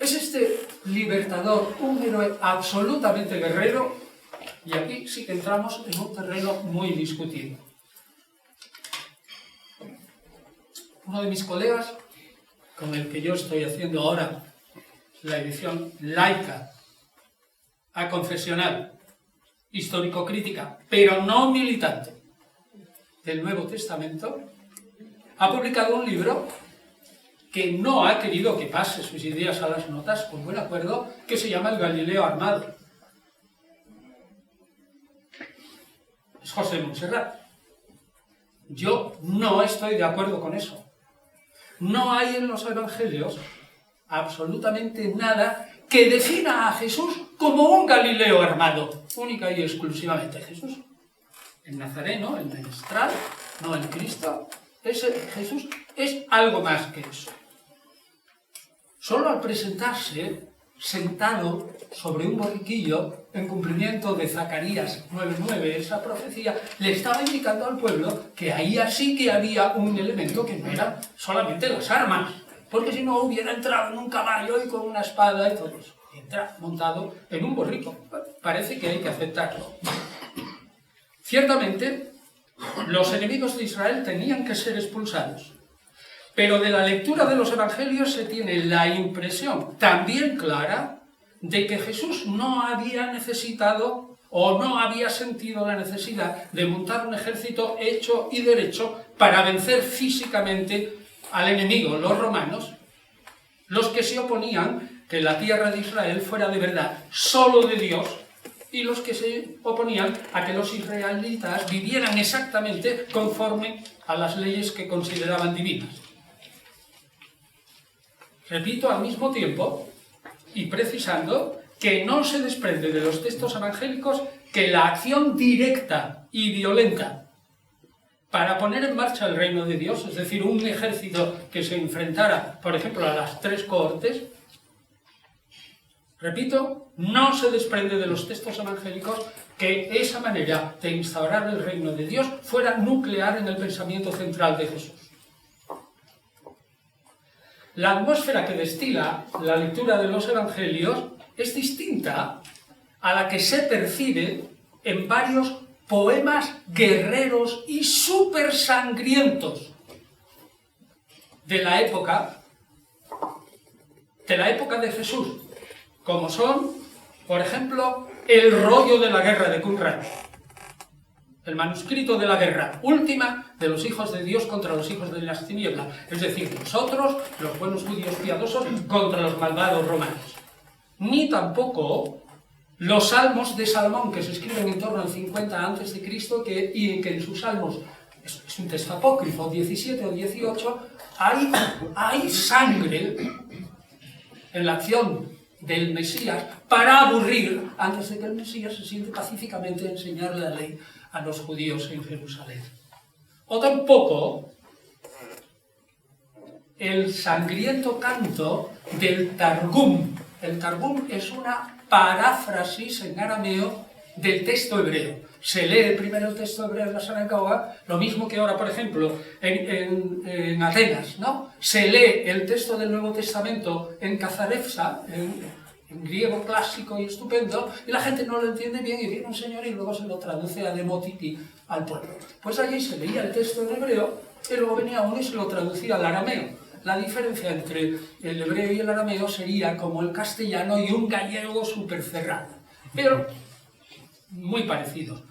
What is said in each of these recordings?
¿Es este libertador un héroe absolutamente guerrero? Y aquí sí que entramos en un terreno muy discutido. Uno de mis colegas, con el que yo estoy haciendo ahora la edición laica, aconfesional, histórico-crítica, pero no militante, del Nuevo Testamento, ha publicado un libro que no ha querido que pase sus ideas a las notas, con buen acuerdo, que se llama El Galileo Armado. Es José Montserrat. Yo no estoy de acuerdo con eso. No hay en los evangelios absolutamente nada que defina a Jesús como un Galileo armado, única y exclusivamente Jesús. El Nazareno, el Menestral, no el Cristo. Jesús es algo más que eso. Solo al presentarse sentado sobre un borriquillo en cumplimiento de Zacarías 9:9, esa profecía, le estaba indicando al pueblo que ahí así que había un elemento que no eran solamente las armas, porque si no hubiera entrado en un caballo y con una espada y todo eso. Entra montado en un borrico. Parece que hay que aceptarlo. Ciertamente, los enemigos de Israel tenían que ser expulsados. Pero de la lectura de los evangelios se tiene la impresión también clara de que Jesús no había necesitado o no había sentido la necesidad de montar un ejército hecho y derecho para vencer físicamente al enemigo, los romanos, los que se oponían que la tierra de Israel fuera de verdad solo de Dios, y los que se oponían a que los israelitas vivieran exactamente conforme a las leyes que consideraban divinas. Repito al mismo tiempo, y precisando, que no se desprende de los textos evangélicos que la acción directa y violenta para poner en marcha el reino de Dios, es decir, un ejército que se enfrentara, por ejemplo, a las tres cohortes, repito, no se desprende de los textos evangélicos que esa manera de instaurar el reino de Dios fuera nuclear en el pensamiento central de Jesús. La atmósfera que destila la lectura de los evangelios es distinta a la que se percibe en varios poemas guerreros y súper sangrientos de la época de Jesús, como son, por ejemplo, el rollo de la guerra de Qumran, el manuscrito de la guerra última de los hijos de Dios contra los hijos de las tinieblas, es decir, nosotros, los buenos judíos piadosos, contra los malvados romanos. Ni tampoco los salmos de Salomón, que se escriben en torno al 50 a.C., y que en sus salmos, es un texto apócrifo, 17 o 18, hay sangre en la acción del Mesías para aburrir antes de que el Mesías se siente pacíficamente a enseñar la ley a los judíos en Jerusalén. O tampoco el sangriento canto del Targum. El Targum es una paráfrasis en arameo del texto hebreo. Se lee primero el texto hebreo en la sinagoga, lo mismo que ahora, por ejemplo, en Atenas, ¿no? Se lee el texto del Nuevo Testamento en Kazarefsa, en griego clásico y estupendo, y la gente no lo entiende bien, y viene un señor y luego se lo traduce a demotiti al pueblo. Pues allí se leía el texto en hebreo, y luego venía uno y se lo traducía al arameo. La diferencia entre el hebreo y el arameo sería como el castellano y un gallego súper cerrado, pero muy parecido.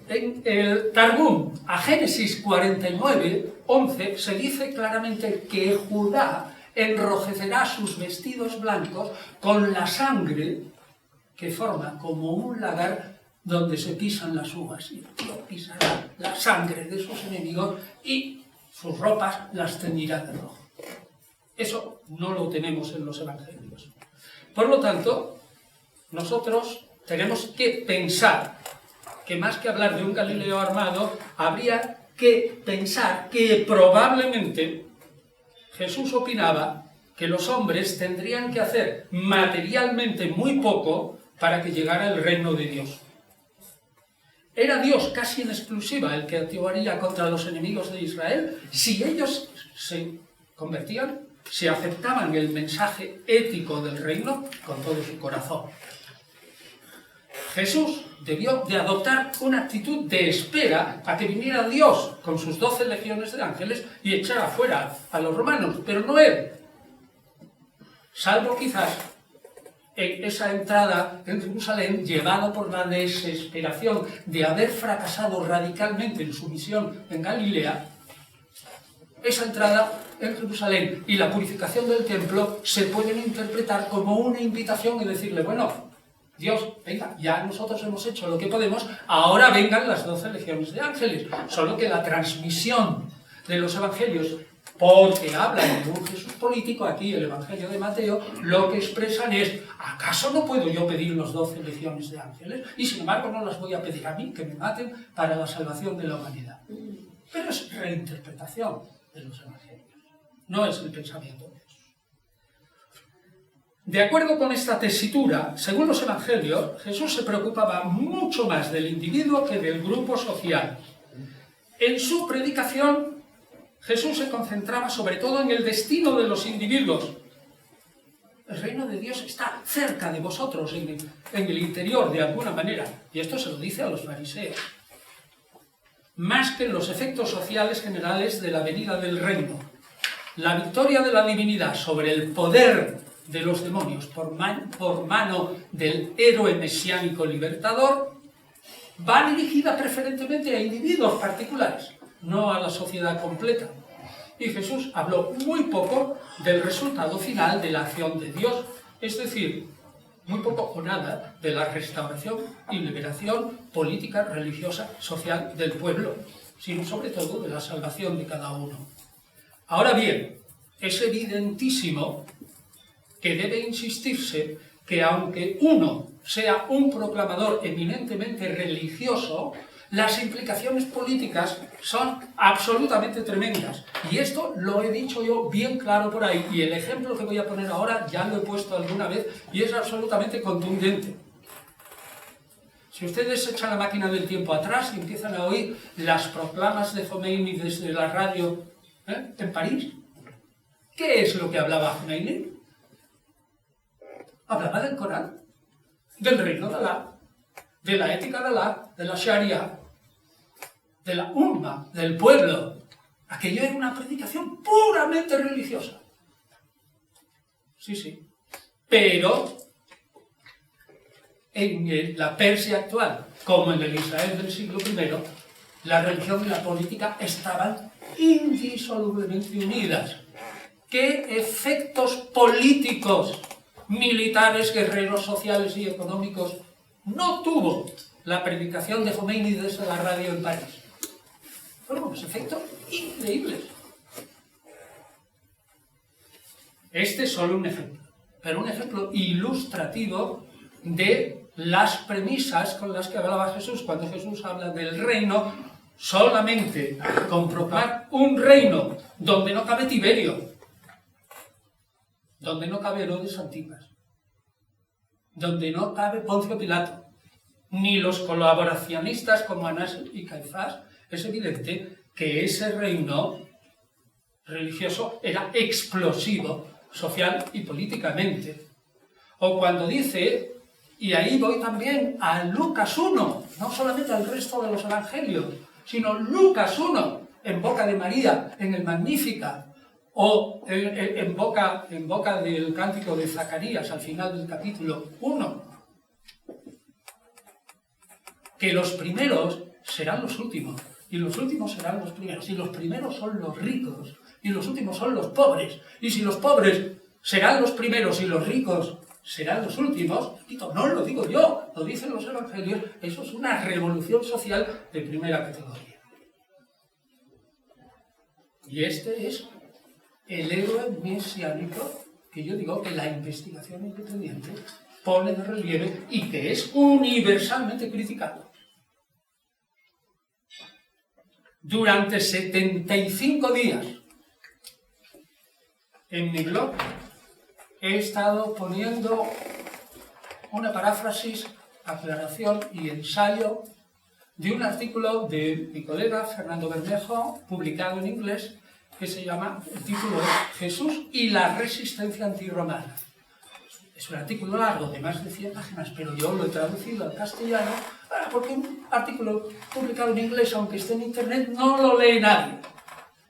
En el Targum, a Génesis 49:11, se dice claramente que Judá enrojecerá sus vestidos blancos con la sangre que forma como un lagar donde se pisan las uvas. Y Dios pisará la sangre de sus enemigos y sus ropas las teñirá de rojo. Eso no lo tenemos en los evangelios. Por lo tanto, nosotros tenemos que pensar que más que hablar de un Galileo armado, habría que pensar que probablemente Jesús opinaba que los hombres tendrían que hacer materialmente muy poco para que llegara el reino de Dios. Era Dios casi en exclusiva el que actuaría contra los enemigos de Israel si ellos se convertían, si aceptaban el mensaje ético del reino con todo su corazón. Jesús debió de adoptar una actitud de espera a que viniera Dios con sus 12 legiones de ángeles y echara fuera a los romanos, pero no él. Salvo quizás en esa entrada en Jerusalén, llevado por la desesperación de haber fracasado radicalmente en su misión en Galilea, esa entrada en Jerusalén y la purificación del templo se pueden interpretar como una invitación y decirle, bueno, Dios, venga, ya nosotros hemos hecho lo que podemos, ahora vengan las 12 legiones de ángeles. Solo que la transmisión de los evangelios, porque hablan de un Jesús político, aquí el Evangelio de Mateo, lo que expresan es, ¿acaso no puedo yo pedir los 12 legiones de ángeles? Y sin embargo no las voy a pedir a mí, que me maten para la salvación de la humanidad. Pero es reinterpretación de los evangelios, no es el pensamiento de Dios. De acuerdo con esta tesitura, según los evangelios, Jesús se preocupaba mucho más del individuo que del grupo social. En su predicación, Jesús se concentraba sobre todo en el destino de los individuos. El reino de Dios está cerca de vosotros, en el interior, de alguna manera. Y esto se lo dice a los fariseos. Más que en los efectos sociales generales de la venida del reino. La victoria de la divinidad sobre el poder de los demonios por mano del héroe mesiánico libertador va dirigida preferentemente a individuos particulares, no a la sociedad completa. Y Jesús habló muy poco del resultado final de la acción de Dios, es decir, muy poco o nada de la restauración y liberación política, religiosa, social del pueblo, sino sobre todo de la salvación de cada uno. Ahora bien, es evidentísimo que debe insistirse que aunque uno sea un proclamador eminentemente religioso, las implicaciones políticas son absolutamente tremendas. Y esto lo he dicho yo bien claro por ahí, y el ejemplo que voy a poner ahora ya lo he puesto alguna vez y es absolutamente contundente. Si ustedes echan la máquina del tiempo atrás y empiezan a oír las proclamas de Jomeini desde la radio en París, ¿qué es lo que hablaba Jomeini? Hablaba del Corán, del reino de Alá, de la ética de Alá, de la Sharia, de la umma, del pueblo. Aquello era una predicación puramente religiosa. Sí, sí. Pero en la Persia actual, como en el Israel del siglo I, la religión y la política estaban indisolublemente unidas. ¿Qué efectos políticos, militares, guerreros, sociales y económicos no tuvo la predicación de Jomeini desde la radio en París? Fueron unos efectos increíbles. Este es solo un ejemplo, pero un ejemplo ilustrativo de las premisas con las que hablaba Jesús. Cuando Jesús habla del reino, solamente con proclamar un reino donde no cabe Tiberio, donde no cabe Herodes Antipas, donde no cabe Poncio Pilato, ni los colaboracionistas como Anás y Caifás, es evidente que ese reino religioso era explosivo social y políticamente. O cuando dice, y ahí voy también a Lucas 1, no solamente al resto de los evangelios, sino Lucas 1, en boca de María, en el Magnífica, o en boca del cántico de Zacarías, al final del capítulo 1, que los primeros serán los últimos, y los últimos serán los primeros, y los primeros son los ricos, y los últimos son los pobres, y si los pobres serán los primeros y los ricos serán los últimos, no lo digo yo, lo dicen los evangelios, eso es una revolución social de primera categoría. Y este es el héroe mesiánico que yo digo que la investigación independiente pone de relieve y que es universalmente criticado. Durante 75 días en mi blog he estado poniendo una paráfrasis, aclaración y ensayo de un artículo de mi colega Fernando Bermejo, publicado en inglés, que se llama, el título es Jesús y la resistencia antirromana. Es un artículo largo de más de 100 páginas, pero yo lo he traducido al castellano, porque un artículo publicado en inglés, aunque esté en internet, no lo lee nadie.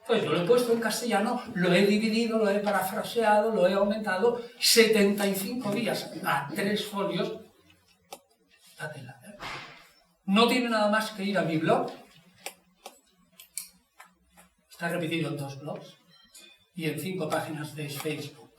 Pues yo lo he puesto en castellano, lo he dividido, lo he parafraseado, lo he aumentado 75 días a 3 folios. No tiene nada más que ir a mi blog. Está repetido en 2 blogs y en 5 páginas de Facebook.